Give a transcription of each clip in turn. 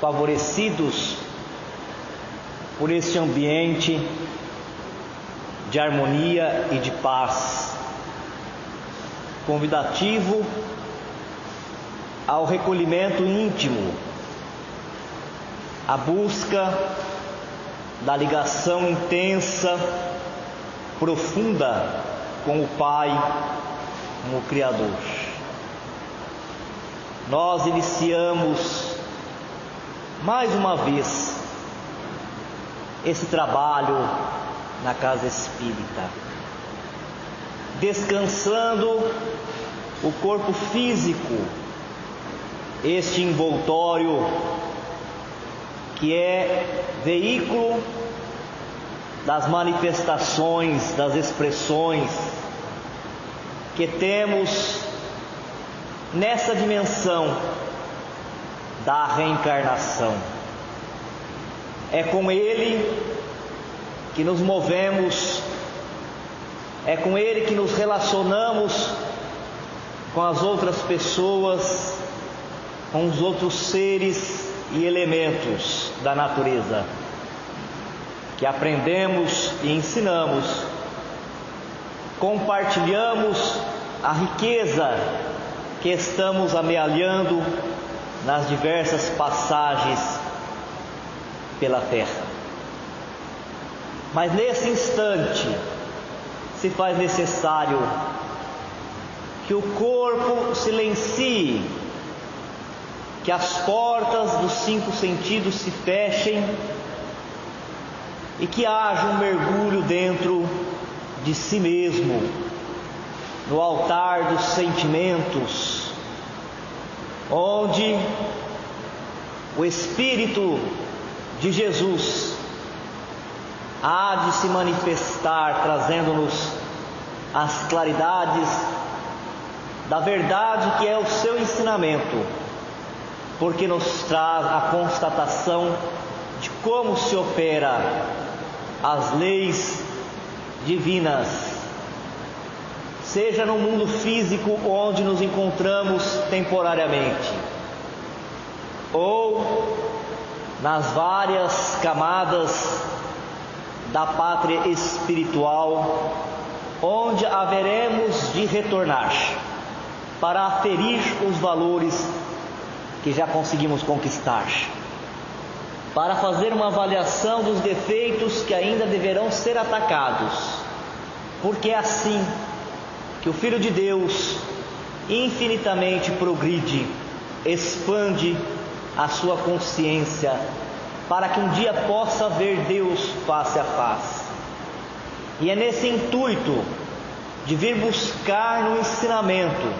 favorecidos por esse ambiente de harmonia e de paz, convidativo ao recolhimento íntimo, à busca da ligação intensa, profunda com o Pai, com o Criador. Nós iniciamos mais uma vez esse trabalho na casa espírita, descansando o corpo físico, este envoltório que é veículo das manifestações, das expressões que temos nessa dimensão da reencarnação. É com ele que nos movemos, é com ele que nos relacionamos com as outras pessoas, com os outros seres e elementos da natureza, que aprendemos e ensinamos, compartilhamos a riqueza que estamos amealhando nas diversas passagens pela terra. Mas nesse instante se faz necessário que o corpo silencie, que as portas dos 5 sentidos se fechem e que haja um mergulho dentro de si mesmo, no altar dos sentimentos, onde o Espírito de Jesus há de se manifestar, trazendo-nos as claridades da verdade que é o seu ensinamento, porque nos traz a constatação de como se opera as leis divinas, seja no mundo físico onde nos encontramos temporariamente, ou nas várias camadas da pátria espiritual, onde haveremos de retornar para aferir os valores que já conseguimos conquistar, para fazer uma avaliação dos defeitos que ainda deverão ser atacados, porque é assim que o Filho de Deus infinitamente progride, expande a sua consciência, para que um dia possa ver Deus face a face. E é nesse intuito de vir buscar no ensinamento,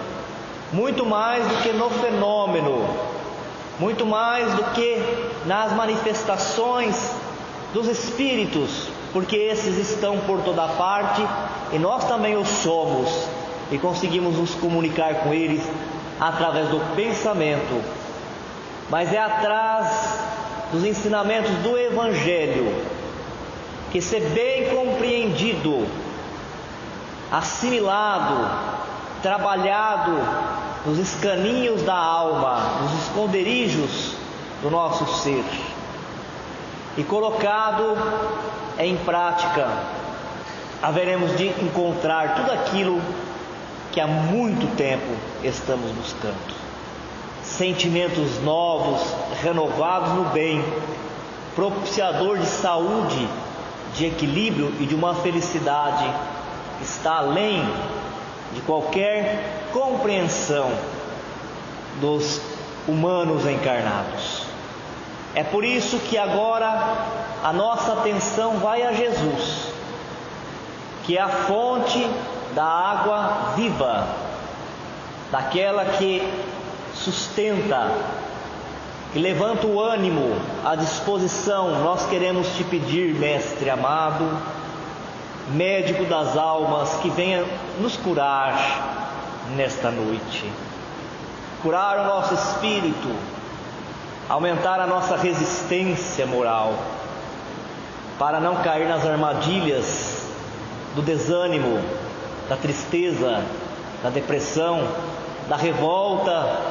muito mais do que no fenômeno, muito mais do que nas manifestações dos espíritos, porque esses estão por toda parte e nós também os somos, e conseguimos nos comunicar com eles através do pensamento, mas é atrás dos ensinamentos do Evangelho que, se bem compreendido, assimilado, trabalhado nos escaninhos da alma, nos esconderijos do nosso ser e colocado em prática, haveremos de encontrar tudo aquilo que há muito tempo estamos buscando. Sentimentos novos, renovados no bem, propiciador de saúde, de equilíbrio e de uma felicidade que está além de qualquer compreensão dos humanos encarnados. É por isso que agora a nossa atenção vai a Jesus, que é a fonte da água viva, daquela que sustenta, que levanta o ânimo, a disposição. Nós queremos te pedir, Mestre amado, médico das almas, que venha nos curar nesta noite, curar o nosso espírito, aumentar a nossa resistência moral, para não cair nas armadilhas do desânimo, da tristeza, da depressão, da revolta,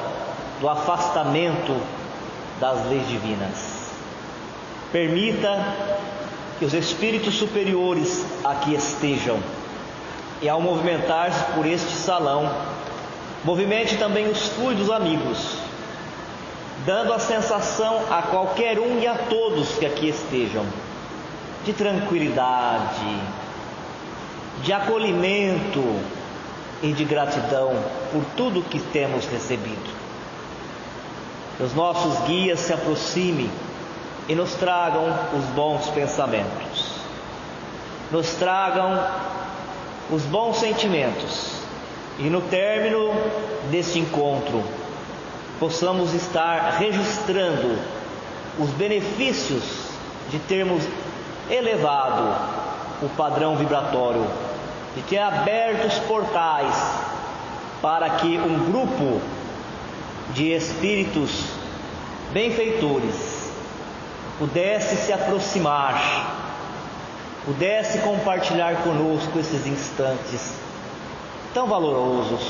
do afastamento das leis divinas. Permita que os espíritos superiores aqui estejam, e ao movimentar-se por este salão, movimente também os fluidos amigos, dando a sensação a qualquer um e a todos que aqui estejam, de tranquilidade, de acolhimento e de gratidão por tudo que temos recebido. Que os nossos guias se aproximem e nos tragam os bons pensamentos, nos tragam os bons sentimentos, e no término deste encontro possamos estar registrando os benefícios de termos elevado o padrão vibratório, de ter aberto os portais para que um grupo de espíritos benfeitores pudesse se aproximar, pudesse compartilhar conosco esses instantes tão valorosos,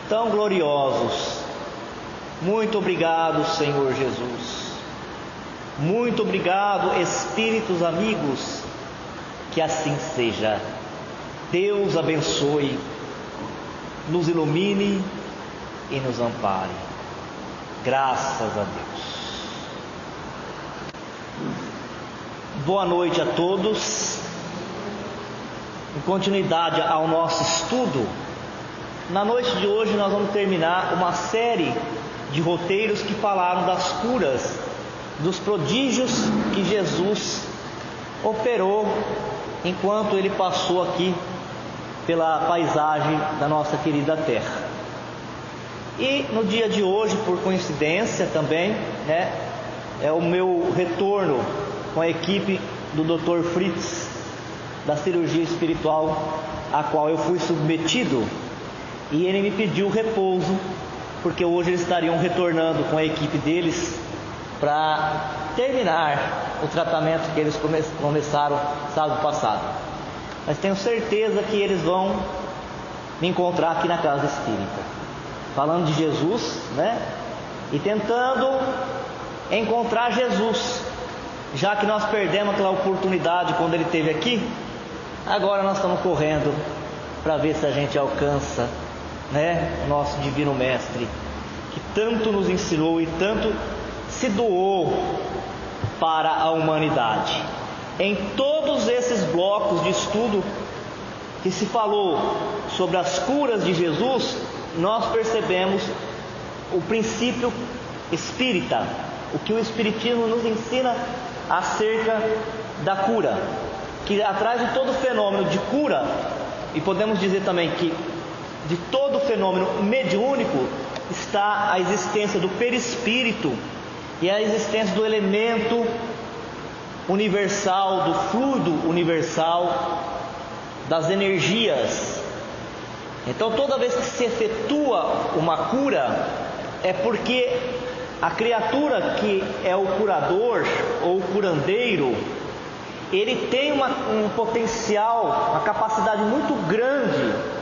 tão gloriosos. Muito obrigado, Senhor Jesus. Muito obrigado, espíritos amigos. Que assim seja. Deus abençoe, nos ilumine e nos ampare. Graças a Deus. Boa noite a todos. Em continuidade ao nosso estudo, na noite de hoje nós vamos terminar uma série de roteiros que falaram das curas, dos prodígios que Jesus operou enquanto ele passou aqui pela paisagem da nossa querida terra. E no dia de hoje, por coincidência também, é o meu retorno com a equipe do Dr. Fritz, da cirurgia espiritual a qual eu fui submetido, e ele me pediu repouso, porque hoje eles estariam retornando com a equipe deles para terminar o tratamento que eles começaram sábado passado. Mas tenho certeza que eles vão me encontrar aqui na Casa Espírita, falando de Jesus, e tentando encontrar Jesus, já que nós perdemos aquela oportunidade quando ele esteve aqui. Agora nós estamos correndo para ver se a gente alcança, o nosso Divino Mestre, que tanto nos ensinou e tanto se doou para a humanidade. Em todos esses blocos de estudo que se falou sobre as curas de Jesus, nós percebemos o princípio espírita, o que o Espiritismo nos ensina acerca da cura, que atrás de todo fenômeno de cura, e podemos dizer também que de todo fenômeno mediúnico, está a existência do perispírito e a existência do elemento universal, do fluido universal, das energias. Então toda vez que se efetua uma cura, é porque a criatura que é o curador ou o curandeiro, ele tem um potencial, uma capacidade muito grande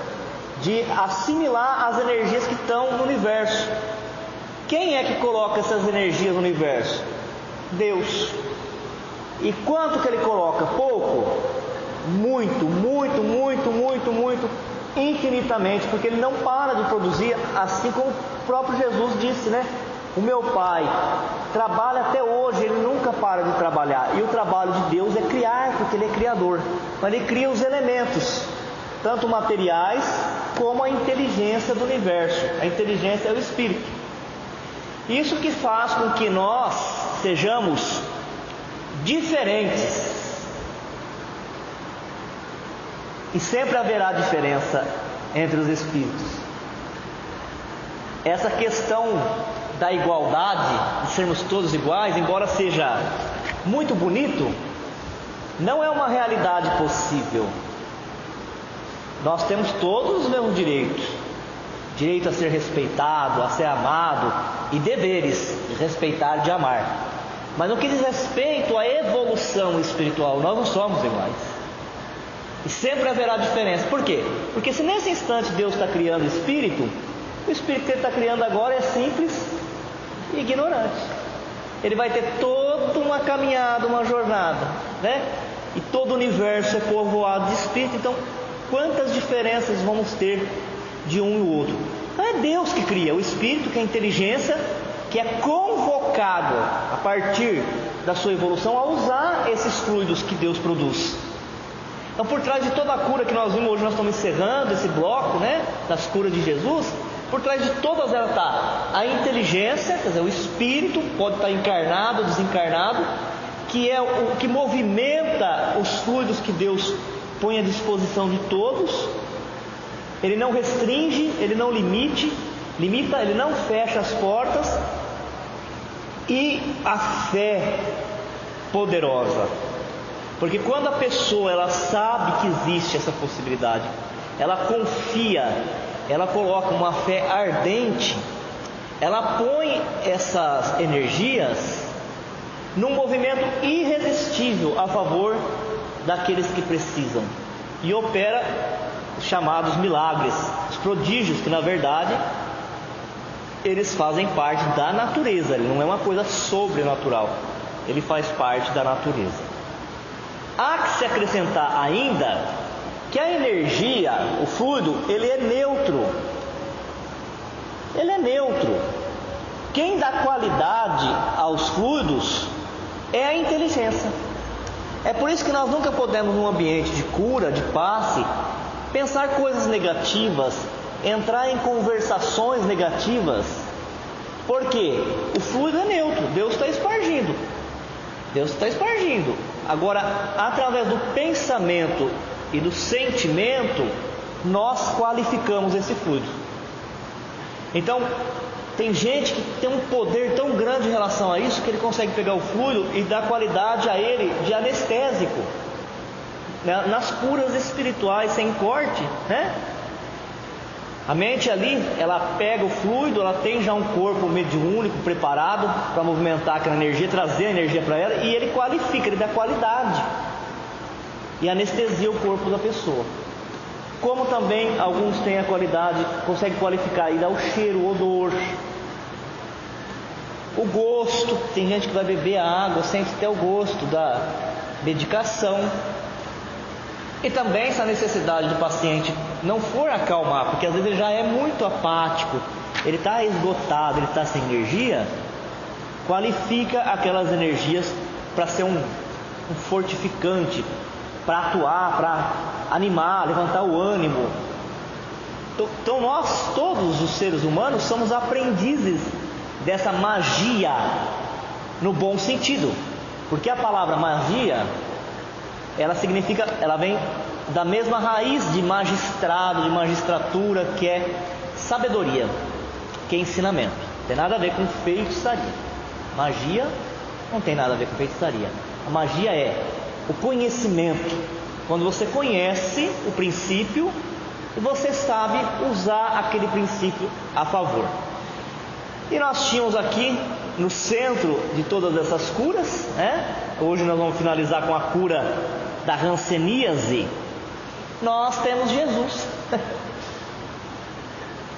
de assimilar as energias que estão no universo. Quem é que coloca essas energias no universo? Deus. E quanto que ele coloca? Pouco? Muito, muito, muito, muito, muito, infinitamente, porque ele não para de produzir, assim como o próprio Jesus disse, o meu Pai trabalha até hoje, ele nunca para de trabalhar. E o trabalho de Deus é criar, porque ele é criador. Então ele cria os elementos, tanto materiais como a inteligência do universo. A inteligência é o Espírito. Isso que faz com que nós sejamos diferentes. E sempre haverá diferença entre os espíritos. Essa questão da igualdade, de sermos todos iguais, embora seja muito bonito, não é uma realidade possível. Nós temos todos os mesmos direitos: direito a ser respeitado, a ser amado, e deveres de respeitar, de amar. Mas no que diz respeito à evolução espiritual, nós não somos iguais. E sempre haverá diferença. Por quê? Porque se nesse instante Deus está criando espírito, o espírito que ele está criando agora é simples e ignorante. ele vai ter toda uma caminhada, uma jornada, né? E todo o universo é povoado de espírito. Então, quantas diferenças vamos ter de um e o outro? Não é Deus que cria, o espírito, que é a inteligência, que é convocado a partir da sua evolução a usar esses fluidos que Deus produz. Então, por trás de toda a cura que nós vimos hoje, nós estamos encerrando esse bloco, né, das curas de Jesus. Por trás de todas elas está a inteligência, quer dizer, o espírito pode estar encarnado ou desencarnado, que é o que movimenta os fluidos que Deus põe à disposição de todos. Ele não restringe, ele não limita, ele não fecha as portas. E a fé poderosa, porque quando a pessoa ela sabe que existe essa possibilidade, ela confia, ela coloca uma fé ardente, ela põe essas energias num movimento irresistível a favor daqueles que precisam, e opera os chamados milagres, os prodígios, que na verdade eles fazem parte da natureza, ele não é uma coisa sobrenatural, ele faz parte da natureza. Há que se acrescentar ainda que a energia, o fluido, ele é neutro. Ele é neutro. Quem dá qualidade aos fluidos é a inteligência. É por isso que nós nunca podemos, num ambiente de cura, de passe, pensar coisas negativas, entrar em conversações negativas, porque o fluido é neutro, Deus está espargindo. Agora, através do pensamento e do sentimento, nós qualificamos esse fluido. Então, tem gente que tem um poder tão grande em relação a isso, que ele consegue pegar o fluido e dar qualidade a ele de anestésico, nas curas espirituais sem corte, né? A mente ali, ela pega o fluido, ela tem já um corpo mediúnico preparado para movimentar aquela energia, trazer a energia para ela, e ele qualifica, ele dá qualidade e anestesia o corpo da pessoa. Como também alguns têm a qualidade, conseguem qualificar e dar o cheiro, o odor, o gosto. Tem gente que vai beber a água, sente até o gosto da medicação. E também, se a necessidade do paciente não for acalmar, porque às vezes ele já é muito apático, ele está esgotado, ele está sem energia, qualifica aquelas energias para ser um fortificante, para atuar, para animar, levantar o ânimo. Então nós, todos os seres humanos, somos aprendizes dessa magia, no bom sentido, porque a palavra magia, ela significa, ela vem da mesma raiz de magistrado, de magistratura, que é sabedoria, que é ensinamento. Não tem nada a ver com feitiçaria. Magia não tem nada a ver com feitiçaria. A magia é o conhecimento, quando você conhece o princípio e você sabe usar aquele princípio a favor. E nós tínhamos aqui no centro de todas essas curas, né? Hoje nós vamos finalizar com a cura da hanseníase. Nós temos Jesus.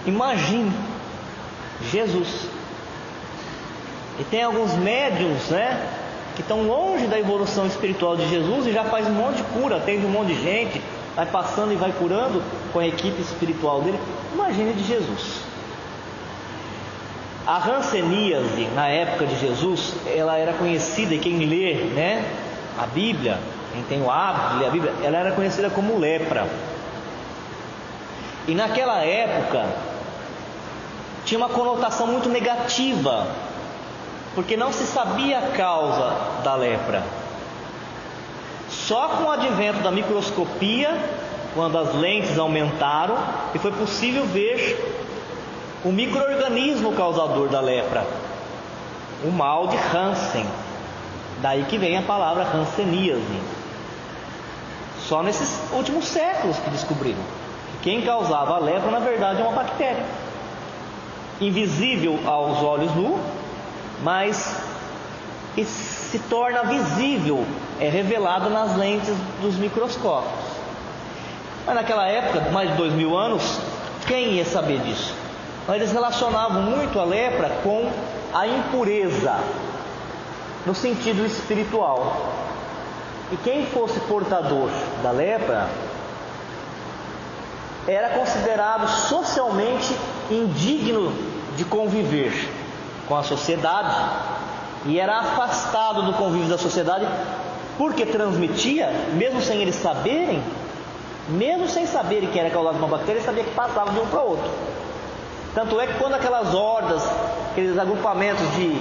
Imagine Jesus. E tem alguns médiuns, né, que estão longe da evolução espiritual de Jesus e já faz um monte de cura, atende um monte de gente, vai passando e vai curando com a equipe espiritual dele. Imagine de Jesus. A hanseníase, na época de Jesus, ela era conhecida, e quem lê, né, a Bíblia, quem tem o hábito de ler a Bíblia, ela era conhecida como lepra. E naquela época tinha uma conotação muito negativa, porque não se sabia a causa da lepra. Só com o advento da microscopia, quando as lentes aumentaram, e foi possível ver o micro-organismo causador da lepra, o mal de Hansen. Daí que vem a palavra hanseníase. Só nesses últimos séculos que descobriram que quem causava a lepra, na verdade, é uma bactéria, invisível aos olhos nus, mas se torna visível, é revelado nas lentes dos microscópios. Mas naquela época, mais de 2000 anos, quem ia saber disso? Eles relacionavam muito a lepra com a impureza. no sentido espiritual. E quem fosse portador da lepra era considerado socialmente indigno de conviver com a sociedade e era afastado do convívio da sociedade, porque transmitia, mesmo sem eles saberem, mesmo sem saberem que era causado por uma bactéria, sabia que passava de um para outro. Tanto é que quando aquelas hordas, aqueles agrupamentos de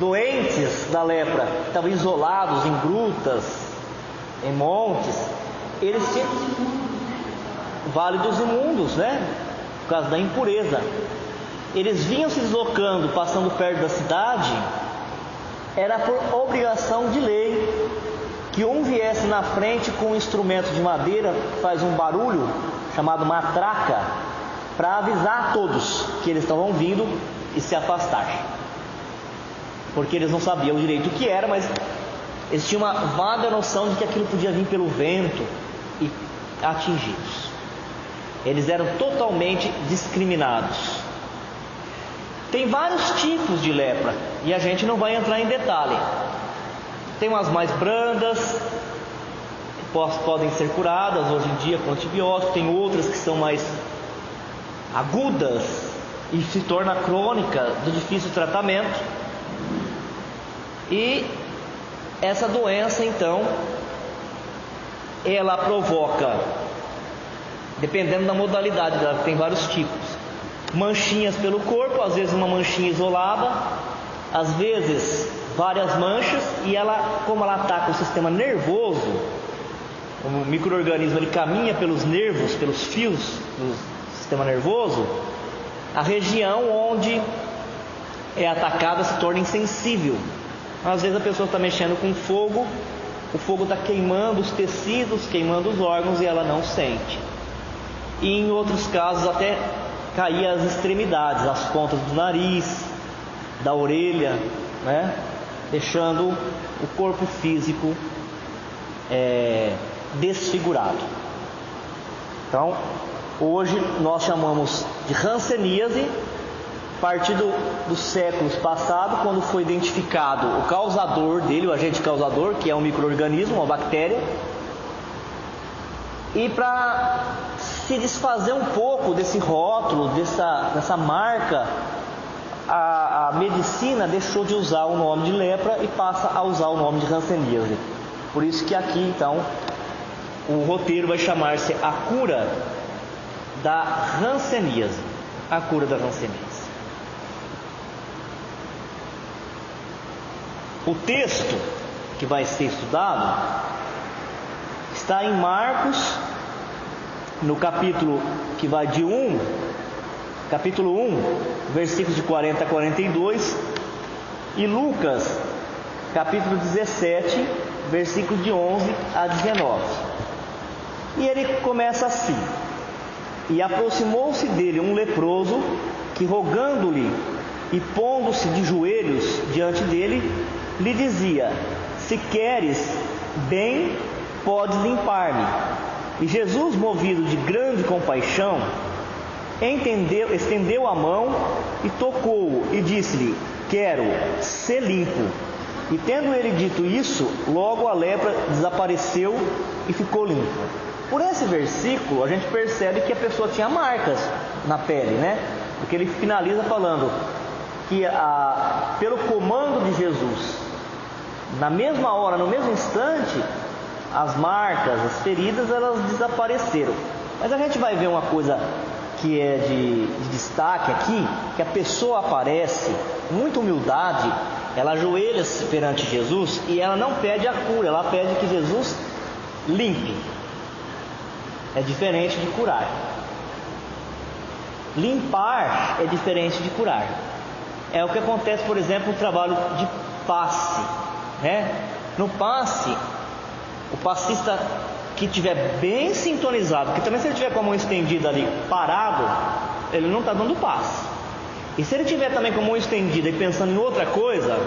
doentes da lepra estavam isolados em grutas, em montes, eles tinham Vale dos Imundos, né? Por causa da impureza. Eles vinham se deslocando, passando perto da cidade, era por obrigação de lei que um viesse na frente com um instrumento de madeira que faz um barulho, chamado matraca, para avisar a todos que eles estavam vindo e se afastar. Porque eles não sabiam direito o que era, mas eles tinham uma vaga noção de que aquilo podia vir pelo vento e atingi-los. Eles eram totalmente discriminados. Tem vários tipos de lepra e a gente não vai entrar em detalhe. Tem umas mais brandas, podem ser curadas hoje em dia com antibiótico. Tem outras que são mais agudas e se torna crônica, de difícil tratamento. E essa doença, então, ela provoca, dependendo da modalidade dela, tem vários tipos, manchinhas pelo corpo, às vezes uma manchinha isolada, às vezes várias manchas, e ela, como ela ataca o sistema nervoso, o micro-organismo ele caminha pelos nervos, pelos fios do sistema nervoso, a região onde é atacada se torna insensível. Às vezes a pessoa está mexendo com fogo, o fogo está queimando os tecidos, queimando os órgãos e ela não sente. E em outros casos até cair as extremidades, as pontas do nariz, da orelha, né? Deixando o corpo físico desfigurado. Então, hoje nós chamamos de hanseníase, a partir dos séculos passados, quando foi identificado o causador dele, o agente causador, que é um micro-organismo, uma bactéria. E para se desfazer um pouco desse rótulo, dessa marca, a medicina deixou de usar o nome de lepra e passa a usar o nome de hanseníase. Por isso que aqui, então, o roteiro vai chamar-se A Cura da Hanseníase. A Cura da Hanseníase. O texto que vai ser estudado está em Marcos, no capítulo que vai de capítulo 1, versículos de 40 a 42, e Lucas, capítulo 17, versículos de 11 a 19. E ele começa assim: E aproximou-se dele um leproso, que rogando-lhe e pondo-se de joelhos diante dele, lhe dizia: Se queres, bem, podes limpar-me. E Jesus, movido de grande compaixão, estendeu a mão e tocou-o e disse-lhe: Quero, ser limpo. E tendo ele dito isso, logo a lepra desapareceu e ficou limpa. Por esse versículo a gente percebe que a pessoa tinha marcas na pele, né? Porque ele finaliza falando que pelo comando de Jesus, na mesma hora, no mesmo instante, as marcas, as feridas, elas desapareceram. Mas a gente vai ver uma coisa que é de destaque aqui, que a pessoa aparece com muita humildade, ela ajoelha-se perante Jesus e ela não pede a cura, ela pede que Jesus limpe. É diferente de curar. Limpar é diferente de curar. É o que acontece, por exemplo, no trabalho de passe, né? No passe, o passista que estiver bem sintonizado, porque também se ele estiver com a mão estendida ali, parado, ele não está dando passe. E se ele estiver também com a mão estendida e pensando em outra coisa,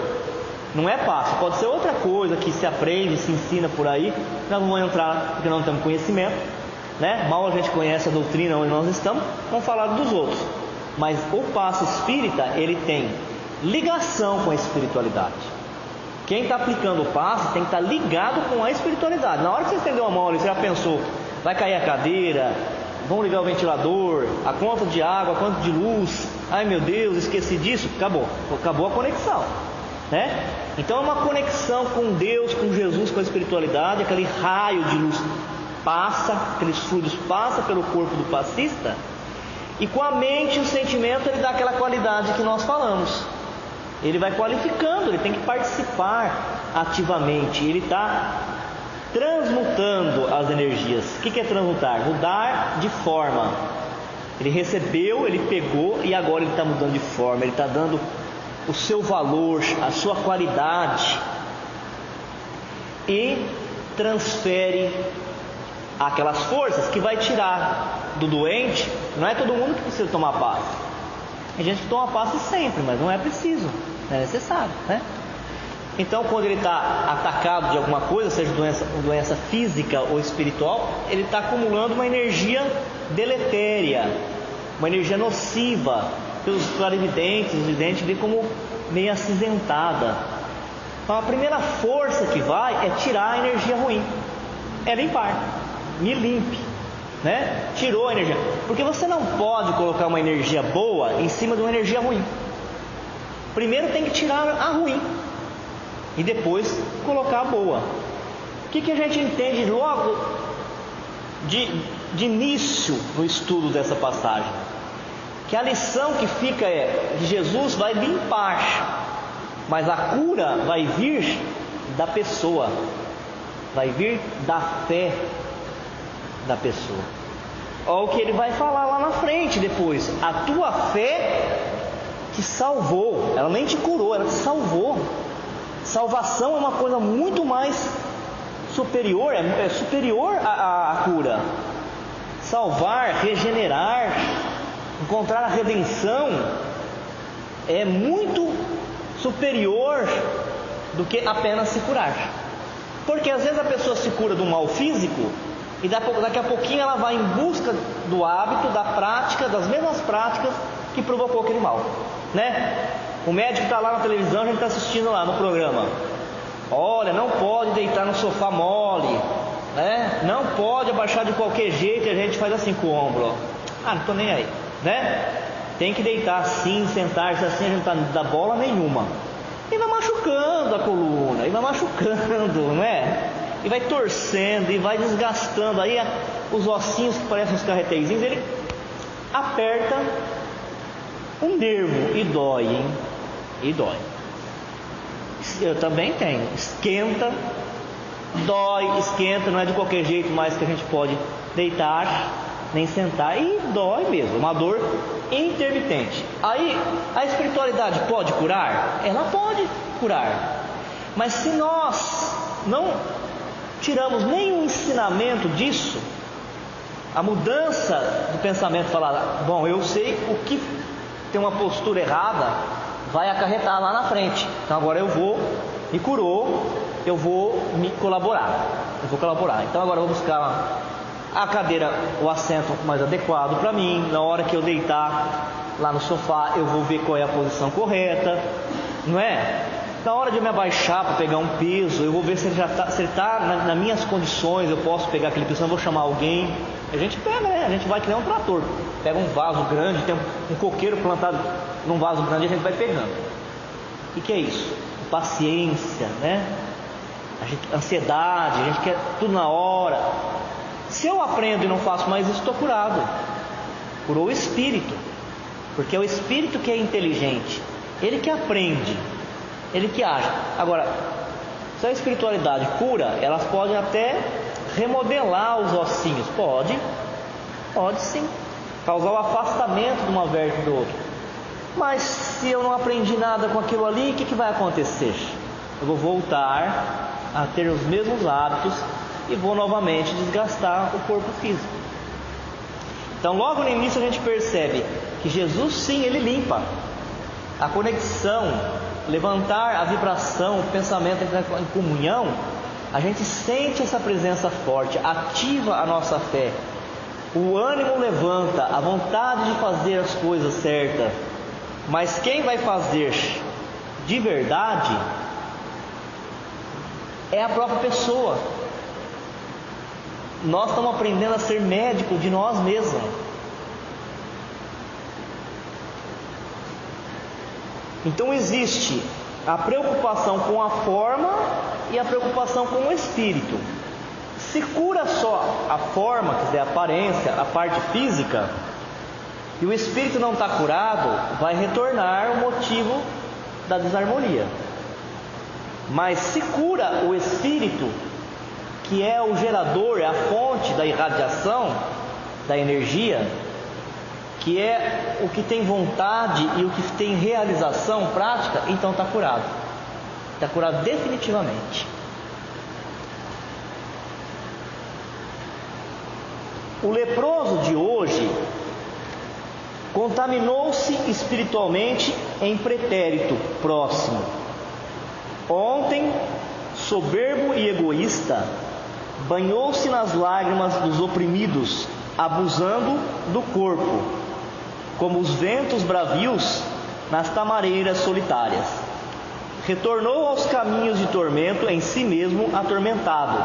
não é passe, pode ser outra coisa que se aprende, se ensina por aí. Nós não vamos entrar porque não temos conhecimento, né? Mal a gente conhece a doutrina onde nós estamos, vamos falar dos outros. Mas o passe espírita, ele tem ligação com a espiritualidade. Quem está aplicando o passe tem que estar ligado com a espiritualidade. Na hora que você estendeu a mão ali, você já pensou, vai cair a cadeira, vão ligar o ventilador, a conta de água, a conta de luz, ai meu Deus, esqueci disso, acabou a conexão, né? Então é uma conexão com Deus, com Jesus, com a espiritualidade, aquele raio de luz passa, aqueles fluidos passa pelo corpo do passista, e com a mente e o sentimento ele dá aquela qualidade que nós falamos. Ele vai qualificando, ele tem que participar ativamente, ele está transmutando as energias. O que é transmutar? Mudar de forma. Ele recebeu, ele pegou e agora ele está mudando de forma, ele está dando o seu valor, a sua qualidade e transfere aquelas forças que vai tirar do doente. Não é todo mundo que precisa tomar passe. Tem gente que toma passe sempre, mas não é preciso, não é necessário, né? Então, quando ele está atacado de alguma coisa, seja doença física ou espiritual, ele está acumulando uma energia deletéria, uma energia nociva. Pelos clarividentes, os videntes veem como meio acinzentada. Então, a primeira força que vai é tirar a energia ruim, é limpar. Me limpe, né? Tirou a energia, porque você não pode colocar uma energia boa em cima de uma energia ruim. Primeiro tem que tirar a ruim e depois colocar a boa. O que a gente entende logo de início no estudo dessa passagem? Que a lição que fica é que Jesus vai limpar, mas a cura vai vir da pessoa, vai vir da fé da pessoa. Olha o que ele vai falar lá na frente depois: a tua fé te salvou. Ela nem te curou, ela te salvou. Salvação é uma coisa muito mais superior, é superior à cura. Salvar, regenerar, encontrar a redenção é muito superior do que apenas se curar. Porque às vezes a pessoa se cura do mal físico e daqui a pouquinho ela vai em busca do hábito, da prática, das mesmas práticas que provocou aquele mal, né? O médico está lá na televisão, a gente está assistindo lá no programa. Olha, não pode deitar no sofá mole, né? Não pode abaixar de qualquer jeito, e a gente faz assim com o ombro, ó. Ah, não estou nem aí, né? Tem que deitar assim, sentar-se assim, a gente não dá bola nenhuma. E vai machucando a coluna, e vai machucando, não é? E vai torcendo, e vai desgastando. Aí os ossinhos que parecem os carretezinhos, ele aperta um nervo e dói, hein? E dói. Eu também tenho. Esquenta, dói, esquenta, não é de qualquer jeito mais que a gente pode deitar, nem sentar, e dói mesmo, uma dor intermitente. Aí, a espiritualidade pode curar? Ela pode curar. Mas se nós não tiramos nenhum ensinamento disso, a mudança do pensamento, falar, bom, eu sei o que tem uma postura errada, vai acarretar lá na frente. Então agora eu vou, me curou, eu vou me colaborar. Então agora eu vou buscar a cadeira, o assento mais adequado para mim. Na hora que eu deitar lá no sofá, eu vou ver qual é a posição correta, não é? Na hora de eu me abaixar para pegar um peso, eu vou ver se ele está nas minhas condições, eu posso pegar aquele peso, eu vou chamar alguém. A gente pega, né? A gente vai que nem um trator, pega um vaso grande, tem um coqueiro plantado num vaso grande, e a gente vai pegando. O que é isso? Paciência, né? Ansiedade, a gente quer tudo na hora. Se eu aprendo e não faço mais isso, estou curado. Curou o espírito, porque é o espírito que é inteligente, ele que aprende, ele que age. Agora, se a espiritualidade cura, elas podem até remodelar os ossinhos. Pode sim, causar o afastamento de uma vértebra do outro. Mas se eu não aprendi nada com aquilo ali, o que vai acontecer? Eu vou voltar a ter os mesmos hábitos e vou novamente desgastar o corpo físico. Então logo no início a gente percebe que Jesus sim, ele limpa. A conexão, levantar a vibração, o pensamento em comunhão, a gente sente essa presença forte, ativa a nossa fé, o ânimo levanta, a vontade de fazer as coisas certas. Mas quem vai fazer de verdade é a própria pessoa. Nós estamos aprendendo a ser médico de nós mesmos. Então existe a preocupação com a forma e a preocupação com o espírito. Se cura só a forma, quer dizer, a aparência, a parte física, e o espírito não está curado, vai retornar o motivo da desarmonia. Mas se cura o espírito, que é o gerador, é a fonte da irradiação, da energia, que é o que tem vontade e o que tem realização prática, então está curado. Está curado definitivamente. O leproso de hoje contaminou-se espiritualmente em pretérito próximo. Ontem, soberbo e egoísta, banhou-se nas lágrimas dos oprimidos, abusando do corpo, como os ventos bravios nas tamareiras solitárias. Retornou aos caminhos de tormento em si mesmo atormentado,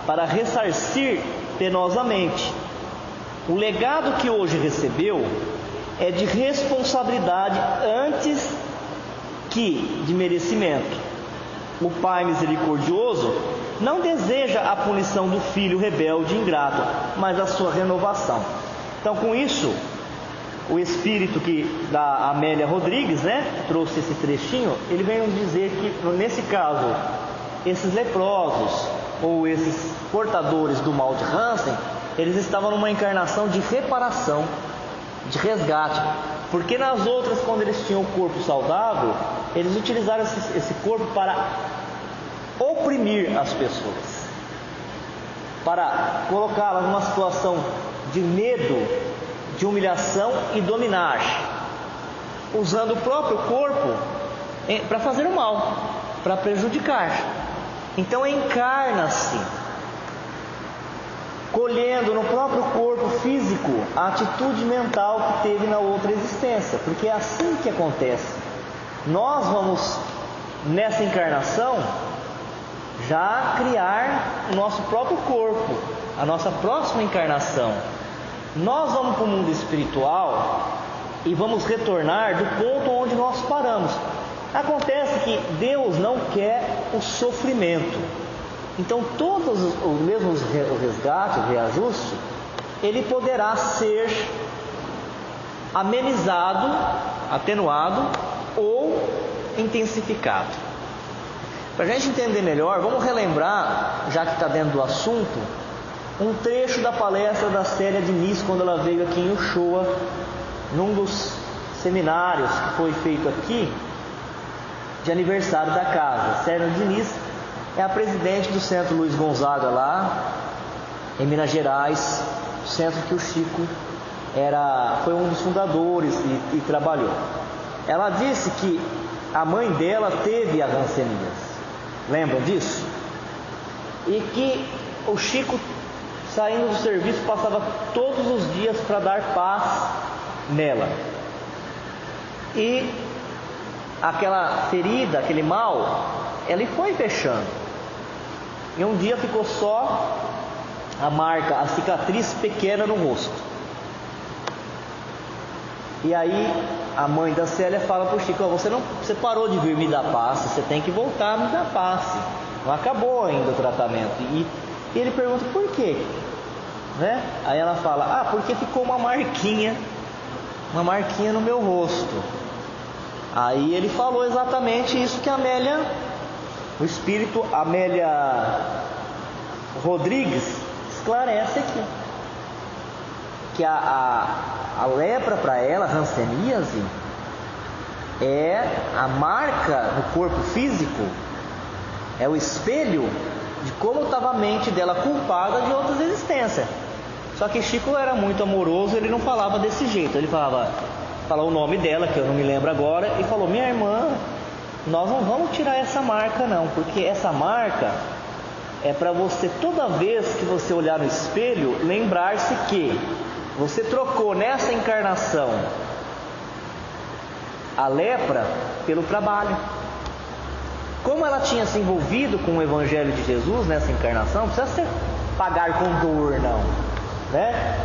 para ressarcir penosamente. O legado que hoje recebeu é de responsabilidade antes que de merecimento. O Pai misericordioso não deseja a punição do filho rebelde e ingrato, mas a sua renovação. Então, com isso, o espírito da Amélia Rodrigues, trouxe esse trechinho, ele vem nos dizer que, nesse caso, esses leprosos ou esses portadores do mal de Hansen, eles estavam numa encarnação de reparação, de resgate, porque nas outras, quando eles tinham o corpo saudável, eles utilizaram esse corpo para oprimir as pessoas, para colocá-las numa situação de medo, de humilhação e dominar, usando o próprio corpo para fazer o mal, para prejudicar. Então encarna-se, colhendo no próprio corpo físico a atitude mental que teve na outra existência, porque é assim que acontece. Nós vamos, nessa encarnação, já criar o nosso próprio corpo, a nossa próxima encarnação. Nós vamos para o mundo espiritual e vamos retornar do ponto onde nós paramos. Acontece que Deus não quer o sofrimento. Então, todos os mesmos o resgate, o reajuste, ele poderá ser amenizado, atenuado ou intensificado. Para a gente entender melhor, vamos relembrar, já que está dentro do assunto, um trecho da palestra da Célia Diniz, quando ela veio aqui em Uchoa, num dos seminários que foi feito aqui, de aniversário da casa. Célia Diniz é a presidente do Centro Luiz Gonzaga lá, em Minas Gerais, centro que o Chico foi um dos fundadores e trabalhou. Ela disse que a mãe dela teve a rancenias, lembram disso? E que o Chico, saindo do serviço, passava todos os dias para dar paz nela. E aquela ferida, aquele mal, ele foi fechando. E um dia ficou só a marca, a cicatriz pequena no rosto. E aí a mãe da Célia fala para o Chico: você parou de vir me dar passe, você tem que voltar a me dar passe. Não acabou ainda o tratamento. E ele pergunta por quê? Aí ela fala: porque ficou uma marquinha no meu rosto. Aí ele falou exatamente isso que a Amélia, o espírito Amélia Rodrigues, esclarece aqui. Que a lepra para ela, a hanseníase, é a marca no corpo físico, é o espelho de como estava a mente dela culpada de outras existências. Só que Chico era muito amoroso, ele não falava desse jeito. Ele falou o nome dela, que eu não me lembro agora, e falou: minha irmã, nós não vamos tirar essa marca não, porque essa marca é para você, toda vez que você olhar no espelho, lembrar-se que você trocou nessa encarnação a lepra pelo trabalho. como ela tinha se envolvido com o Evangelho de Jesus nessa encarnação, não precisa ser pagar com dor, não, né?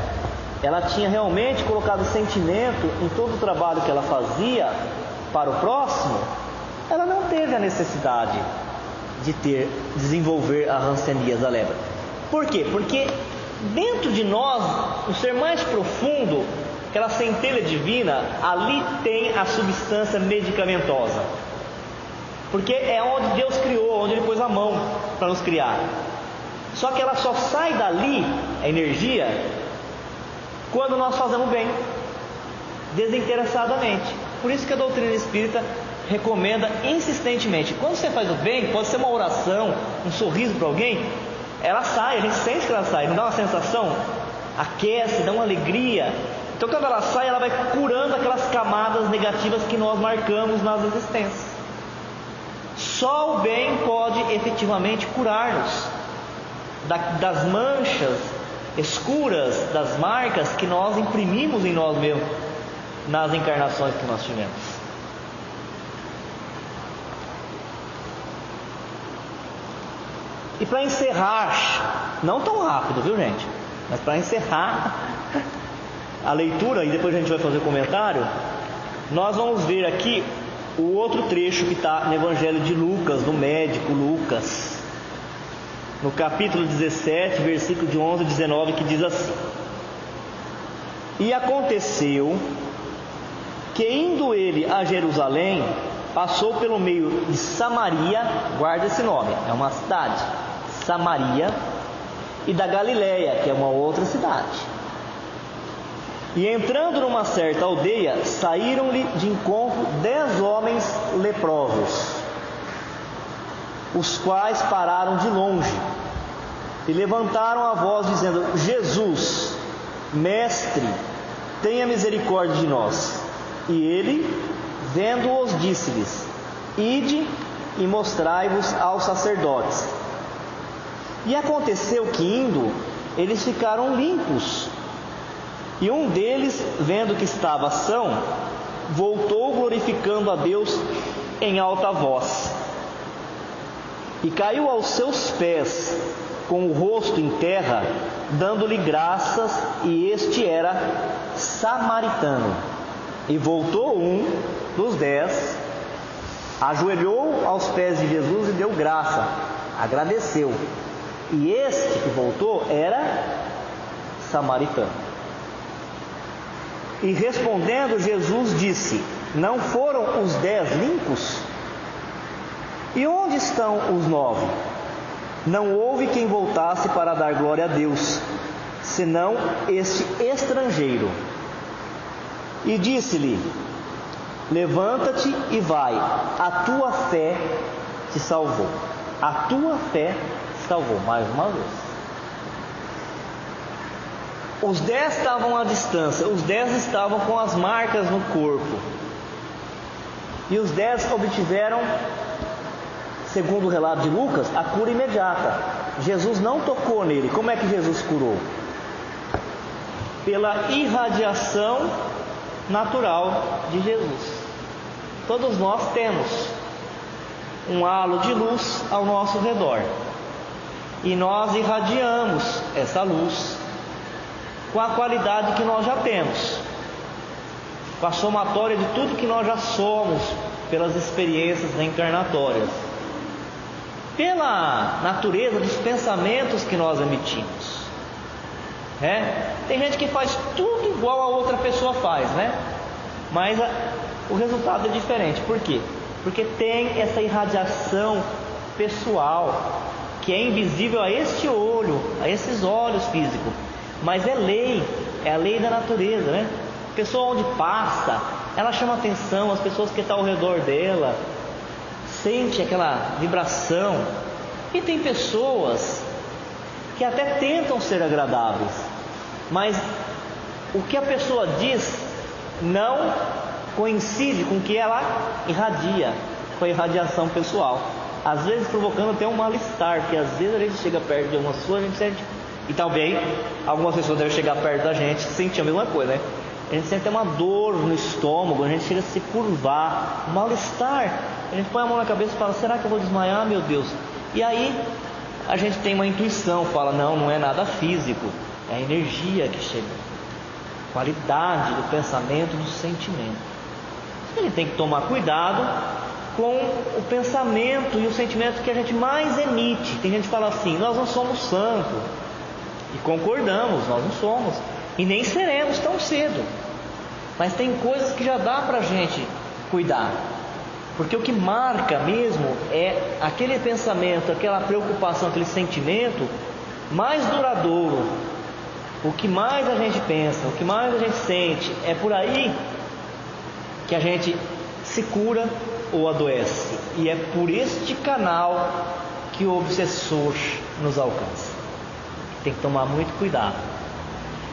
Ela tinha realmente colocado sentimento em todo o trabalho que ela fazia para o próximo. Ela não teve a necessidade de desenvolver a hanseníase, a lepra. Por quê? Porque dentro de nós, o ser mais profundo, aquela centelha divina, ali tem a substância medicamentosa. Porque é onde Deus criou, onde Ele pôs a mão para nos criar. Só que ela só sai dali, a energia, quando nós fazemos bem, desinteressadamente. Por isso que a doutrina espírita recomenda insistentemente, quando você faz o bem, pode ser uma oração, um sorriso para alguém, ela sai, a gente sente que ela sai, não dá uma sensação, aquece, dá uma alegria. Então quando ela sai, ela vai curando aquelas camadas negativas que nós marcamos nas existências. Só o bem pode efetivamente curar-nos das manchas escuras, das marcas que nós imprimimos em nós mesmos nas encarnações que nós tivemos. E para encerrar, não tão rápido, viu, gente? Mas para encerrar a leitura, e depois a gente vai fazer o comentário, nós vamos ver aqui o outro trecho que está no Evangelho de Lucas, do médico Lucas, no capítulo 17, versículo de 11 a 19, que diz assim: E aconteceu que, indo ele a Jerusalém, passou pelo meio de Samaria, guarda esse nome, é uma cidade, Samaria, e da Galileia, que é uma outra cidade. E entrando numa certa aldeia, saíram-lhe de encontro 10 homens leprosos, os quais pararam de longe e levantaram a voz dizendo: Jesus, Mestre, tenha misericórdia de nós. E ele, vendo-os, disse-lhes: Ide e mostrai-vos aos sacerdotes. E aconteceu que, indo, eles ficaram limpos. E um deles, vendo que estava são, voltou glorificando a Deus em alta voz. E caiu aos seus pés, com o rosto em terra, dando-lhe graças, e este era samaritano. E voltou um dos 10, ajoelhou aos pés de Jesus e deu graça, agradeceu. E este que voltou era samaritano. E respondendo, Jesus disse: Não foram os 10 limpos? E onde estão os 9? Não houve quem voltasse para dar glória a Deus, senão este estrangeiro. E disse-lhe: Levanta-te e vai, a tua fé te salvou. A tua fé te salvou. Mais uma vez. Os 10 estavam à distância, os 10 estavam com as marcas no corpo. E os 10 obtiveram, segundo o relato de Lucas, a cura imediata. Jesus não tocou nele. Como é que Jesus curou? Pela irradiação natural de Jesus. Todos nós temos um halo de luz ao nosso redor, e nós irradiamos essa luz com a qualidade que nós já temos, com a somatória de tudo que nós já somos pelas experiências reencarnatórias, pela natureza dos pensamentos que nós emitimos. Tem gente que faz tudo igual a outra pessoa faz, mas o resultado é diferente. Por quê? Porque tem essa irradiação pessoal que é invisível a este olho, a esses olhos físicos, mas é a lei da natureza, A pessoa onde passa, ela chama atenção, as pessoas que estão ao redor dela sente aquela vibração. E tem pessoas que até tentam ser agradáveis, mas o que a pessoa diz não coincide com o que ela irradia, com a irradiação pessoal, às vezes provocando até um mal-estar, porque às vezes a gente chega perto de uma pessoa, a gente sente, e talvez algumas pessoas devem chegar perto da gente e sentir a mesma coisa, a gente sente uma dor no estômago, a gente chega a se curvar, um mal-estar. A gente põe a mão na cabeça e fala: será que eu vou desmaiar, meu Deus? E aí a gente tem uma intuição, fala: não é nada físico, é a energia que chega, qualidade do pensamento, do sentimento. A gente tem que tomar cuidado com o pensamento e o sentimento que a gente mais emite. Tem gente que fala assim: nós não somos santos. E concordamos, nós não somos, e nem seremos tão cedo. Mas tem coisas que já dá para a gente cuidar, porque o que marca mesmo é aquele pensamento, aquela preocupação, aquele sentimento mais duradouro. O que mais a gente pensa, o que mais a gente sente, é por aí que a gente se cura ou adoece. E é por este canal que o obsessor nos alcança. Tem que tomar muito cuidado.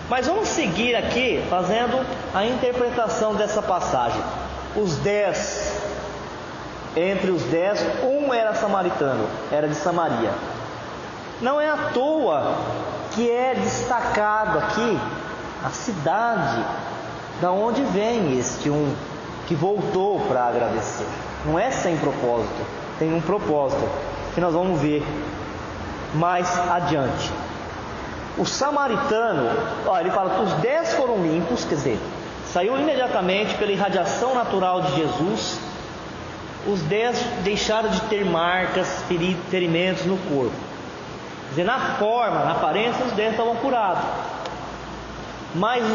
Mas vamos seguir aqui fazendo a interpretação dessa passagem. Entre os 10, um era samaritano, era de Samaria. Não é à toa que é destacado aqui a cidade da onde vem este um que voltou para agradecer. Não é sem propósito, tem um propósito que nós vamos ver mais adiante. O samaritano, ele fala que os 10 foram limpos, quer dizer, saiu imediatamente pela irradiação natural de Jesus. Os 10 deixaram de ter marcas, ferimentos no corpo. Quer dizer, na forma, na aparência, os 10 estavam curados. Mas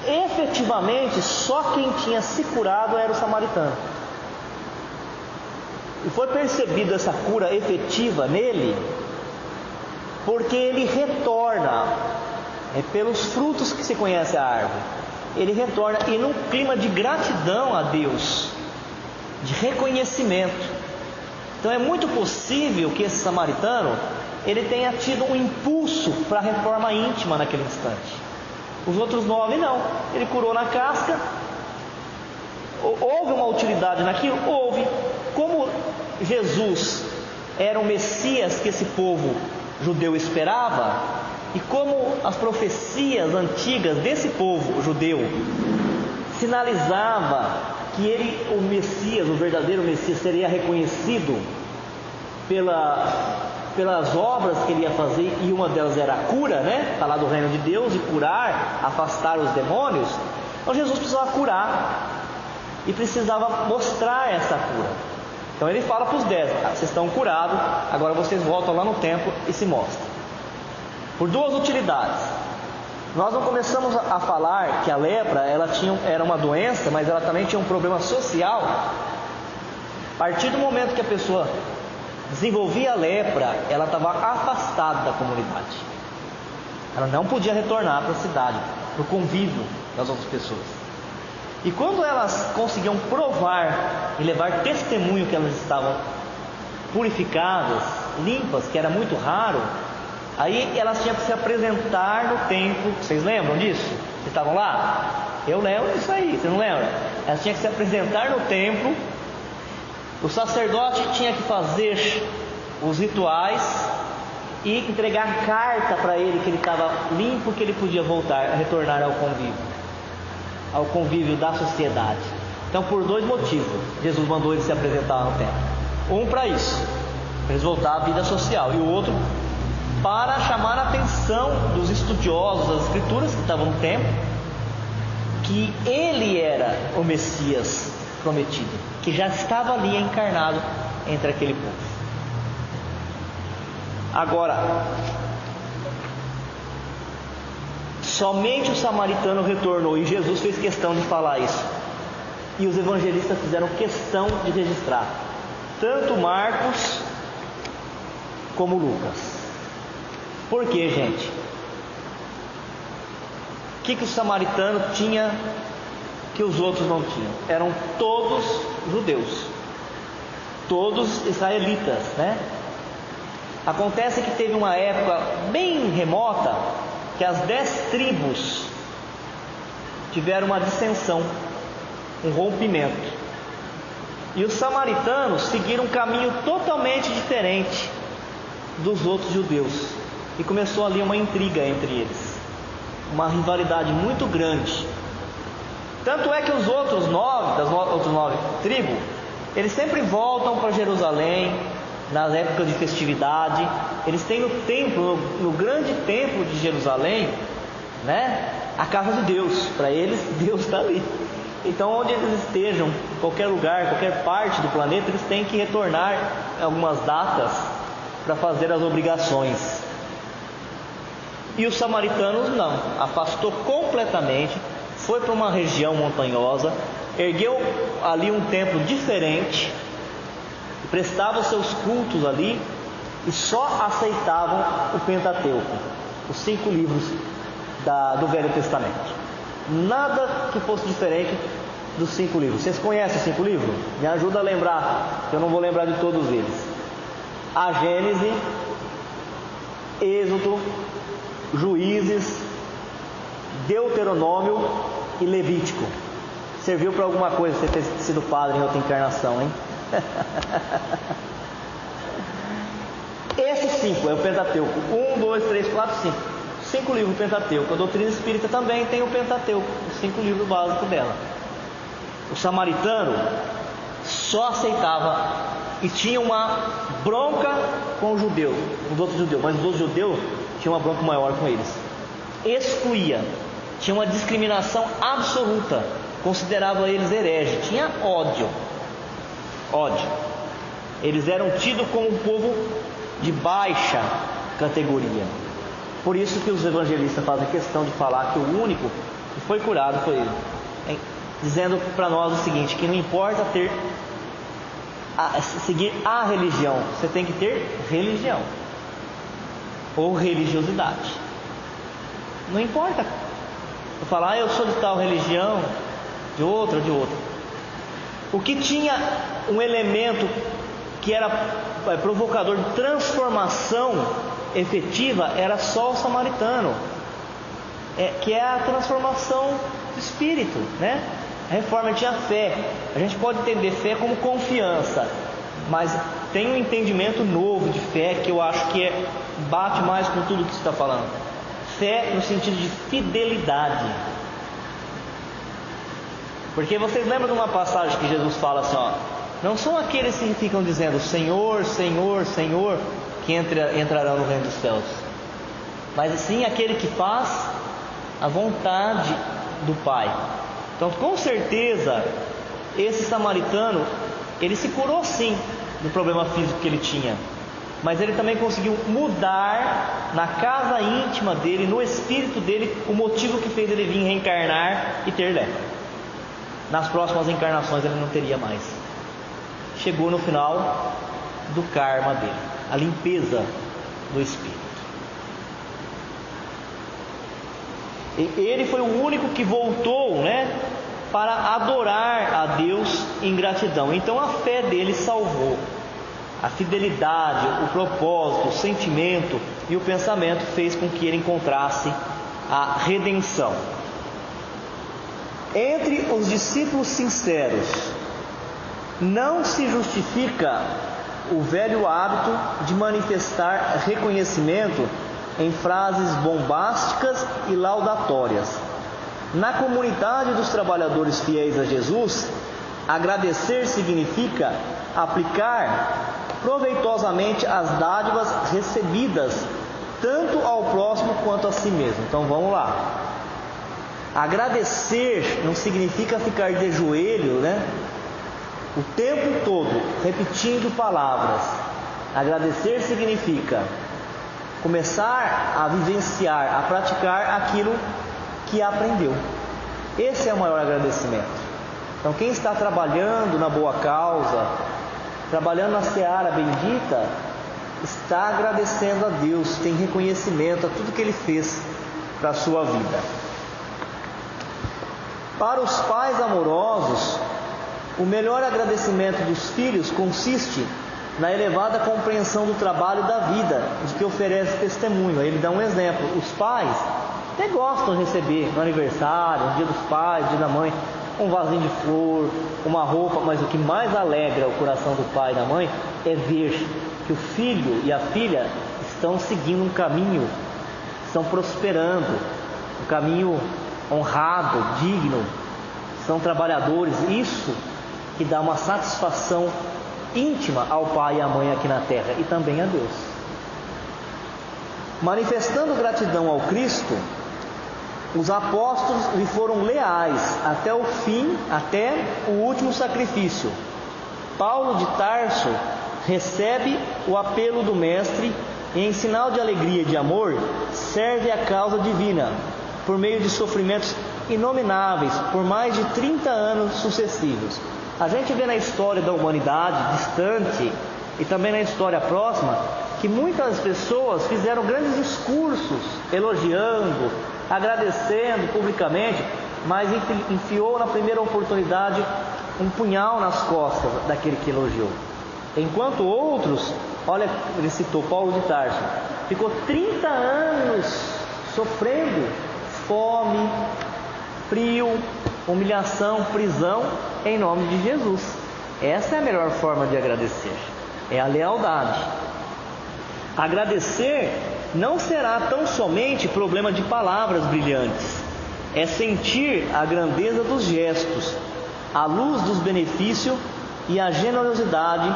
efetivamente, só quem tinha se curado era o samaritano. E foi percebida essa cura efetiva nele, porque ele retorna, pelos frutos que se conhece a árvore, ele retorna, e num clima de gratidão a Deus, de reconhecimento. Então é muito possível que esse samaritano, ele tenha tido um impulso para a reforma íntima naquele instante. Os outros 9 não, ele curou na casca. Houve uma utilidade naquilo? Houve. Como Jesus era o Messias que esse povo judeu esperava, e como as profecias antigas desse povo judeu sinalizava que ele, o Messias, o verdadeiro Messias, seria reconhecido pelas obras que ele ia fazer, e uma delas era a cura, falar do reino de Deus e curar, afastar os demônios. Então Jesus precisava curar e precisava mostrar essa cura. Então ele fala para os 10: vocês estão curados, agora vocês voltam lá no templo e se mostram. Por duas utilidades. Nós não começamos a falar que a lepra era uma doença, mas ela também tinha um problema social. A partir do momento que a pessoa desenvolvia a lepra, ela estava afastada da comunidade. Ela não podia retornar para a cidade, para o convívio das outras pessoas. E quando elas conseguiam provar e levar testemunho que elas estavam purificadas, limpas, que era muito raro, aí elas tinham que se apresentar no templo. Vocês lembram disso? Vocês estavam lá? Eu lembro disso aí, você não lembra? Elas tinham que se apresentar no templo. O sacerdote tinha que fazer os rituais e entregar carta para ele que ele estava limpo, que ele podia retornar ao convívio da sociedade. Então, por 2 motivos, Jesus mandou ele se apresentar no templo. Um para isso, para eles voltar à vida social, e o outro para chamar a atenção dos estudiosos das Escrituras que estavam no templo, que ele era o Messias prometido, que já estava ali encarnado entre aquele povo. Agora, somente o samaritano retornou, e Jesus fez questão de falar isso, e os evangelistas fizeram questão de registrar, tanto Marcos como Lucas. Por quê, gente? O que o samaritano tinha que os outros não tinham? Eram todos judeus, todos israelitas, Acontece que teve uma época bem remota que as 10 tribos tiveram uma dissensão, um rompimento, e os samaritanos seguiram um caminho totalmente diferente dos outros judeus, e começou ali uma intriga entre eles, uma rivalidade muito grande Tanto é que os outros 9, outras 9 tribos, eles sempre voltam para Jerusalém, nas épocas de festividade. Eles têm no templo, no grande templo de Jerusalém, né, a casa de Deus. Para eles, Deus está ali. Então, onde eles estejam, qualquer lugar, qualquer parte do planeta, eles têm que retornar em algumas datas para fazer as obrigações. E os samaritanos não, afastou completamente, foi para uma região montanhosa, ergueu ali um templo diferente, prestava seus cultos ali e só aceitavam o Pentateuco, os 5 livros do Velho Testamento. Nada que fosse diferente dos 5 livros. Vocês conhecem os 5 livros? Me ajuda a lembrar, que eu não vou lembrar de todos eles. A Gênese, Êxodo, Juízes, Deuteronômio e Levítico. Serviu para alguma coisa você ter sido padre em outra encarnação, hein? Esses 5 é o Pentateuco. 1, 2, 3, 4, 5. 5 livros do Pentateuco. A doutrina espírita também tem o Pentateuco, os 5 livros básicos dela. O samaritano só aceitava e tinha uma bronca com os judeus, os outros judeus, mas os outros judeus tinham uma bronca maior com eles. Excluía, tinha uma discriminação absoluta, considerava eles hereges, tinha ódio. Eles eram tidos como um povo de baixa categoria. Por isso que os evangelistas fazem questão de falar que o único que foi curado foi ele, dizendo para nós o seguinte, que não importa seguir a religião, você tem que ter religião ou religiosidade. Não importa eu falar, eu sou de tal religião, de outra. O que tinha um elemento que era provocador de transformação efetiva era só o samaritano, que é a transformação do espírito, né? A reforma tinha fé. A gente pode entender fé como confiança, mas tem um entendimento novo de fé que eu acho que bate mais com tudo que você está falando. Fé no sentido de fidelidade. Porque vocês lembram de uma passagem que Jesus fala assim, ó, não são aqueles que ficam dizendo Senhor, Senhor, Senhor, que entrarão no reino dos céus, mas sim aquele que faz a vontade do Pai. Então, com certeza, esse samaritano, ele se curou sim do problema físico que ele tinha, mas ele também conseguiu mudar na casa íntima dele, no espírito dele, o motivo que fez ele vir reencarnar e ter lepra. Nas próximas encarnações ele não teria mais. Chegou no final do karma dele, a limpeza do espírito. E ele foi o único que voltou, né, para adorar a Deus em gratidão. Então a fé dele salvou. A fidelidade, o propósito, o sentimento e o pensamento fez com que ele encontrasse a redenção. Entre os discípulos sinceros, não se justifica o velho hábito de manifestar reconhecimento em frases bombásticas e laudatórias. Na comunidade dos trabalhadores fiéis a Jesus, agradecer significa aplicar proveitosamente as dádivas recebidas, tanto ao próximo quanto a si mesmo. Então vamos lá. Agradecer não significa ficar de joelho, né, o tempo todo repetindo palavras. Agradecer significa começar a vivenciar, a praticar aquilo que aprendeu. Esse é o maior agradecimento. Então quem está trabalhando na boa causa, trabalhando na seara bendita, está agradecendo a Deus, tem reconhecimento a tudo que Ele fez para a sua vida. Para os pais amorosos, o melhor agradecimento dos filhos consiste na elevada compreensão do trabalho da vida, de que oferece testemunho. Aí ele dá um exemplo. Os pais até gostam de receber no aniversário, no dia dos pais, no dia da mãe, um vasinho de flor, uma roupa, mas o que mais alegra o coração do pai e da mãe é ver que o filho e a filha estão seguindo um caminho, estão prosperando, um caminho honrado, digno, são trabalhadores, isso que dá uma satisfação íntima ao pai e à mãe aqui na terra e também a Deus. Manifestando gratidão ao Cristo, os apóstolos lhe foram leais até o fim, até o último sacrifício. Paulo de Tarso recebe o apelo do Mestre e, em sinal de alegria e de amor, serve a causa divina por meio de sofrimentos inomináveis por mais de 30 anos sucessivos. A gente vê na história da humanidade distante e também na história próxima que muitas pessoas fizeram grandes discursos elogiando, agradecendo publicamente, mas enfiou na primeira oportunidade um punhal nas costas daquele que elogiou. Enquanto outros, olha, ele citou Paulo de Tarso, ficou 30 anos sofrendo fome, frio, humilhação, prisão, em nome de Jesus. Essa é a melhor forma de agradecer, é a lealdade. Agradecer não será tão somente problema de palavras brilhantes, é sentir a grandeza dos gestos, a luz dos benefícios e a generosidade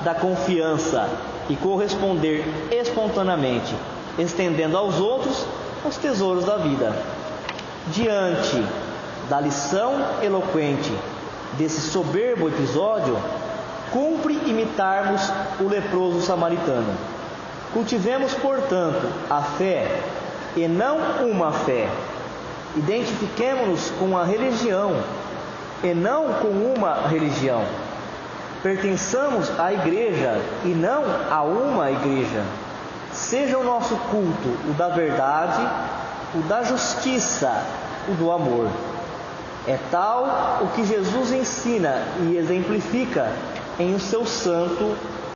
da confiança e corresponder espontaneamente, estendendo aos outros os tesouros da vida. Diante da lição eloquente desse soberbo episódio, cumpre imitarmos o leproso samaritano. Cultivemos, portanto, a fé e não uma fé. Identifiquemo-nos com a religião e não com uma religião. Pertençamos à igreja e não a uma igreja. Seja o nosso culto o da verdade, o da justiça, o do amor. É tal o que Jesus ensina e exemplifica em o seu santo